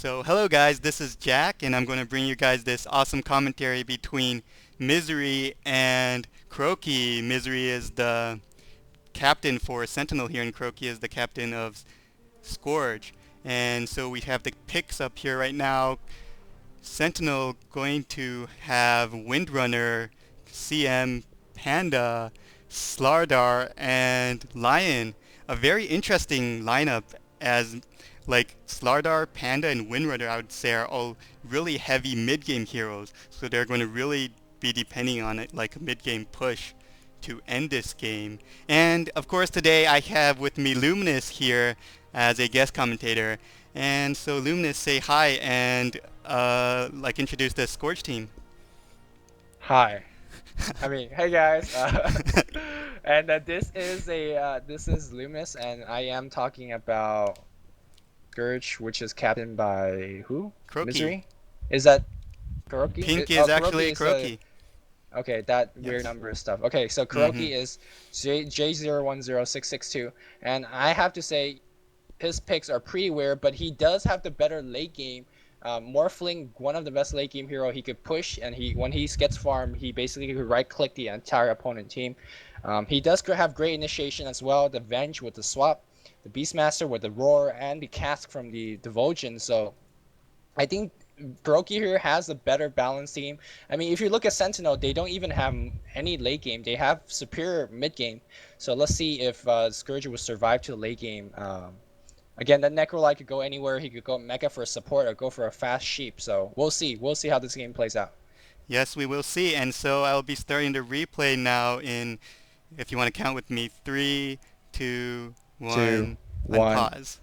So, hello guys, this is Jack, and I'm going to bring you guys this awesome commentary between Misery and Kuroky. Misery is the captain for Sentinel here, and Kuroky is the captain of Scourge. And so we have the picks up here right now. Sentinel going to have Windrunner, CM, Panda, Slardar, and Lion. A very interesting lineup as like Slardar, Panda, and Windrunner I would say are all really heavy mid-game heroes. So they're going to really be depending on it like a mid-game push to end this game. And of course today I have with me Luminous here as a guest commentator. And so Luminous, say hi and like introduce the Scourge team. Hi. Hey guys. And this is Luminous, and I am talking about Gurch, which is captained by who? Kuroky. Misery? Is that Kuroky? Pink Oh, is actually Kuroky is Kuroky. okay, that weird Yes. number stuff. Okay, so Mm-hmm. Kuroky is J010662, and I have to say his picks are pretty weird, but he does have the better late game. Morphling, one of the best late game hero, he could push, and when he gets farm, he basically could right click the entire opponent team. He does have great initiation as well. The Venge with the swap, the Beastmaster with the roar, and the cask from the Divulgence. So I think Kuroky here has a better balanced team. I mean, if you look at Sentinel, they don't even have any late game. They have superior mid game. So let's see if Scourge will survive to the late game. Again, that Necrolite could go anywhere. He could go Mecha for support or go for a fast sheep. So we'll see. We'll see how this game plays out. Yes, we will see. And so I'll be starting the replay now in, if you want to count with me, three, two, Two, one, one. unpause.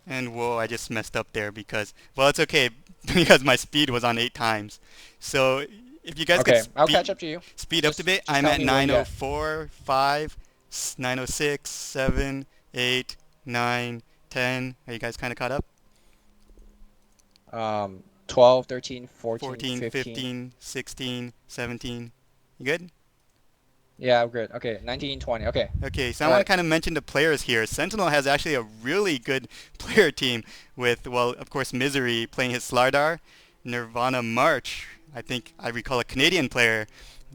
And whoa, I just messed up there because, well, it's okay because my speed was on 8 times. So if you guys could Okay, I'll catch up to you. speed up a Just bit, just I'm tell at me where you at. 904, 5, 906, 7, 8, 9, 10. Are you guys kind of caught up? 12, 13, 14, 14, 15. 15, 16, 17. You good? Yeah, I'm good. Okay, 19, 20. Okay. Okay, so I All want to right. kind of mention the players here. Sentinel has actually a really good player team with, well, of course, Misery playing his Slardar, Nirvana March, I think I recall a Canadian player,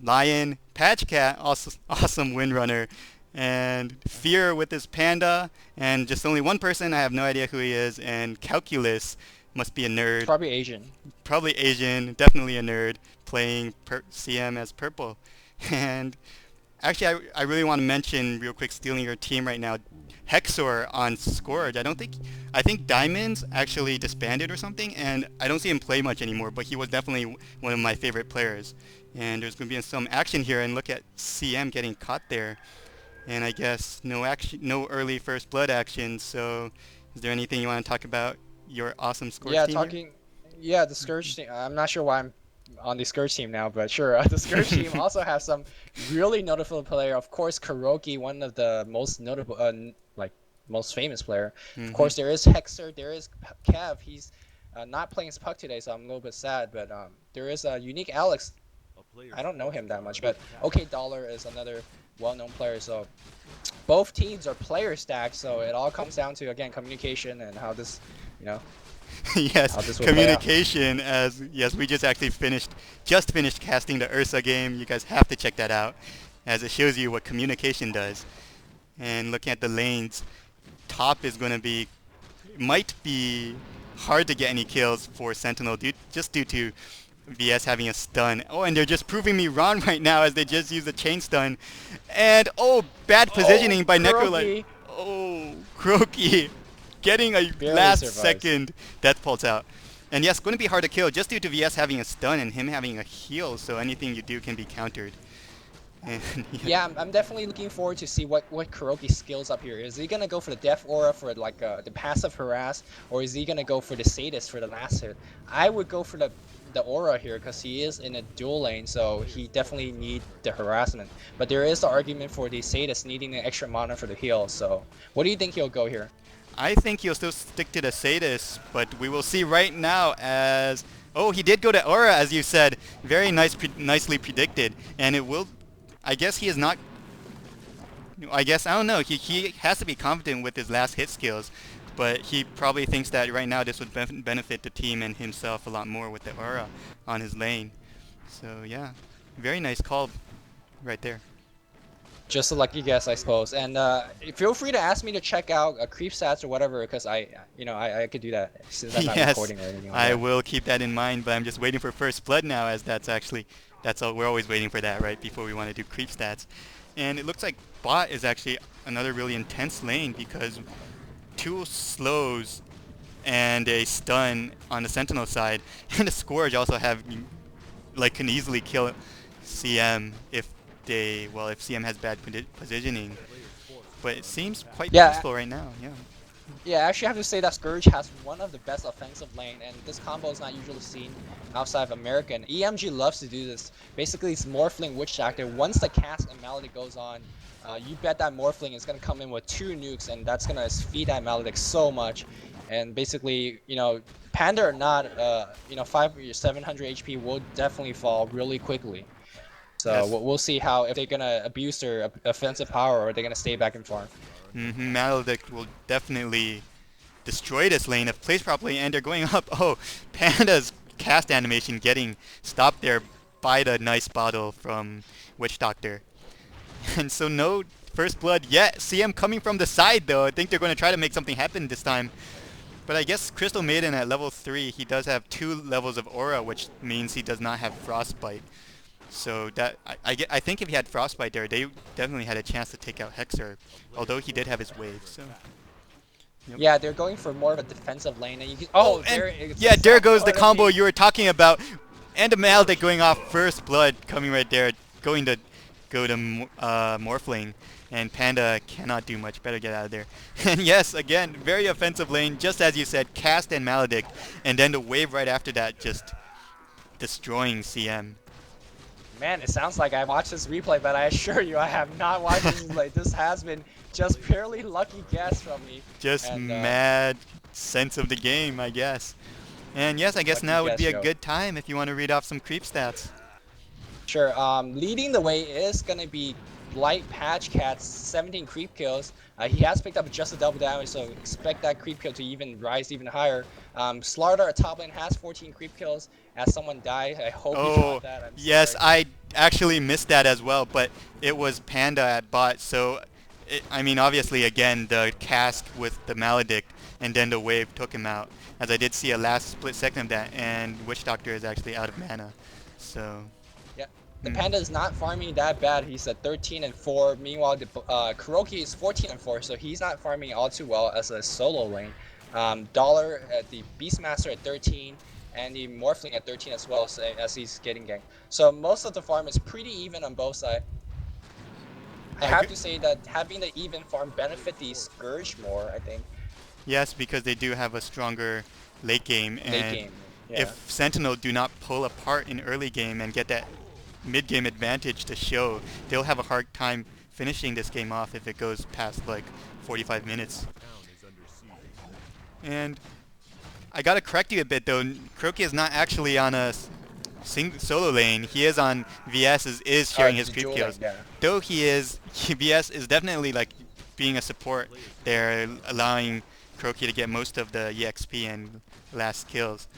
Lion, Patchcat, also awesome Windrunner, and Fear with his Panda, and just only one person, I have no idea who he is, and Calculus must be a It's nerd, probably Asian. probably Asian, definitely a nerd, playing CM as purple. And actually, I really want to mention real quick stealing your team right now. Hexor on Scourge. I think Diamonds actually disbanded or something, and I don't see him play much anymore, but he was definitely one of my favorite players. And there's going to be some action here, and look at CM getting caught there. And I guess no action, no early first blood action, so is there anything you want to talk about your awesome Scourge Yeah, team here? talking. Yeah, the Scourge team. I'm not sure why I'm on the Scourge team now, but sure. The Scourge team also has some really notable player. Of course, Kuroky, one of the most notable, like most famous player. Of Hmm. course, there is Hexer. There is Kev. He's not playing his puck today, so I'm a little bit sad. But there is a unique Alex. I don't know him that much, but OK Dollar is another well-known player. So both teams are player stacked. So it all comes down to again communication and how this, you know, Yes, how this will play out. communication as yes, we just finished casting the Ursa game. You guys have to check that out as it shows you what communication does. And looking at the lanes, top is going to be might be hard to get any kills for Sentinel just due to VS having a stun. Oh, and they're just proving me wrong right now as they just use a chain stun. And oh, bad Oh, positioning by Necrolite. Kuroky Oh, Kuroky getting a barely last survives. second death pulse out. And yes, going to be hard to kill just due to VS having a stun and him having a heal, so anything you do can be countered. And yeah. Yeah, I'm definitely looking forward to see what Kuroky's skills up here. Is he gonna go for the Death Aura for like the passive harass, or is he gonna go for the Sadist for the last hit? I would go for the Aura here because he is in a dual lane, so he definitely need the harassment. But there is the argument for the Sadist needing an extra mana for the heal. So what do you think he'll go here? I think he'll still stick to the Sadist, but we will see right now as... Oh, he did go to Aura, as you said. Very nicely predicted. And it will... I guess he is not... I don't know. He has to be confident with his last hit skills. but he probably thinks that right now this would benefit the team and himself a lot more with the aura on his lane. So yeah, very nice call right there. Just a lucky guess, I suppose. And feel free to ask me to check out creep stats or whatever, because I could do that since I'm not Yes, recording or anything like I that. will keep that in mind, but I'm just waiting for first blood now, as that's all, we're always waiting for that, right, before we want to do creep stats. And it looks like bot is actually another really intense lane, because 2 slows and a stun on the sentinel side, and the Scourge also can easily kill CM if CM has bad positioning. But it seems quite Yeah, peaceful right now. Yeah. yeah. I actually have to say that Scourge has one of the best offensive lane, and this combo is not usually seen outside of American. EMG loves to do this. Basically, it's Morphling Witch Doctor. Once the cast and Maledict goes on, you bet that Morphling is gonna come in with 2 nukes, and that's gonna feed that Maledict so much. And basically, Panda or not, 500 or 700 HP will definitely fall really quickly. So Yes. we'll see how, if they're gonna abuse their offensive power or they're gonna stay back in farm. Maledict will definitely destroy this lane if placed properly, and they're going up. Oh, Panda's cast animation getting stopped there by the nice bottle from Witch Doctor. And so no first blood yet. CM coming from the side though. I think they're going to try to make something happen this time. But I guess Crystal Maiden at level 3, he does have 2 levels of aura, which means he does not have Frostbite. So that I think if he had Frostbite there, they definitely had a chance to take out Hexer, although he did have his wave. So. Yep. Yeah, they're going for more of a defensive lane, and There goes the combo you were talking about, and the Maledict going off first blood, coming right there, go to Morphling, and Panda cannot do much. Better get out of there. And yes, again, very offensive lane, just as you said, cast and Maledict, and then the wave right after that, just destroying CM. Man, it sounds like I watched this replay, but I assure you I have not watched this replay. This has been just purely lucky guess from me. Just mad sense of the game, I guess. And yes, I guess now would be a good time if you want to read off some creep stats. Sure. Leading the way is going to be Blight Patch Cat's 17 creep kills. He has picked up just a double damage, so expect that creep kill to even rise even higher. Slardar at top lane has 14 creep kills. As someone died, I hope you got that. Yes, I actually missed that as well, but it was Panda at bot, so obviously again the cast with the Maledict and then the wave took him out, as I did see a last split second of that, and Witch Doctor is actually out of mana, so. Yeah, the Panda is not farming that bad. He's at 13 and 4. Meanwhile, the Kuroky is 14 and 4, so he's not farming all too well as a solo lane. Dollar at the Beastmaster at 13. And the Morphling at 13 as well, as he's getting ganked. So most of the farm is pretty even on both sides. I have to say that having the even farm benefit the Scourge more, I think. Yes, because they do have a stronger late game. And yeah. if Sentinel do not pull apart in early game and get that mid-game advantage to show, they'll have a hard time finishing this game off if it goes past like 45 minutes. And I gotta correct you a bit though. Kuroky is not actually on a solo lane. He is on VS, is sharing his creep kills. Yeah. Though VS is definitely like being a support there, allowing Kuroky to get most of the EXP and last kills.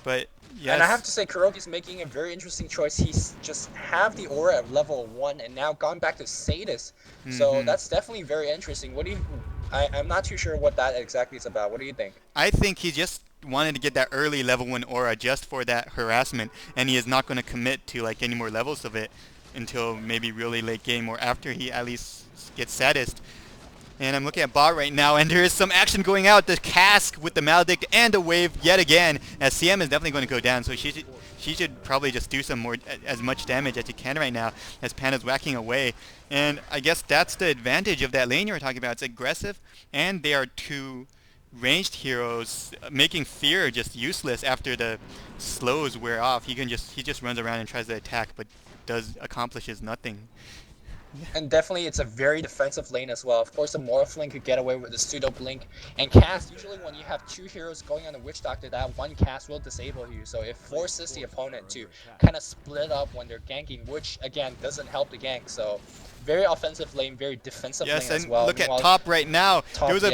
But yes. And I have to say, Kuroky's making a very interesting choice. He's just have the aura at level 1 and now gone back to Sadist. So that's definitely very interesting. What do you? I'm not too sure what that exactly is about. What do you think? I think he just wanted to get that early level 1 aura just for that harassment, and he is not going to commit to like any more levels of it until maybe really late game or after he at least gets Sadist. And I'm looking at bot right now, and there is some action going out. The cask with the Maledict and the wave yet again, as CM is definitely going to go down, so she should probably just do as much damage as she can right now, as Panda's whacking away. And I guess that's the advantage of that lane you were talking about. It's aggressive, and they are 2 ranged heroes, making Fear just useless after the slows wear off. He just runs around and tries to attack, but accomplishes nothing. And definitely it's a very defensive lane as well. Of course, the Morphling could get away with the pseudo blink and cast. Usually when you have 2 heroes going on the Witch Doctor, that one cast will disable you. So it forces the opponent to kind of split up when they're ganking, which again doesn't help the gank. So very offensive lane, very defensive lane as well. Yes, and look at top right now. There was a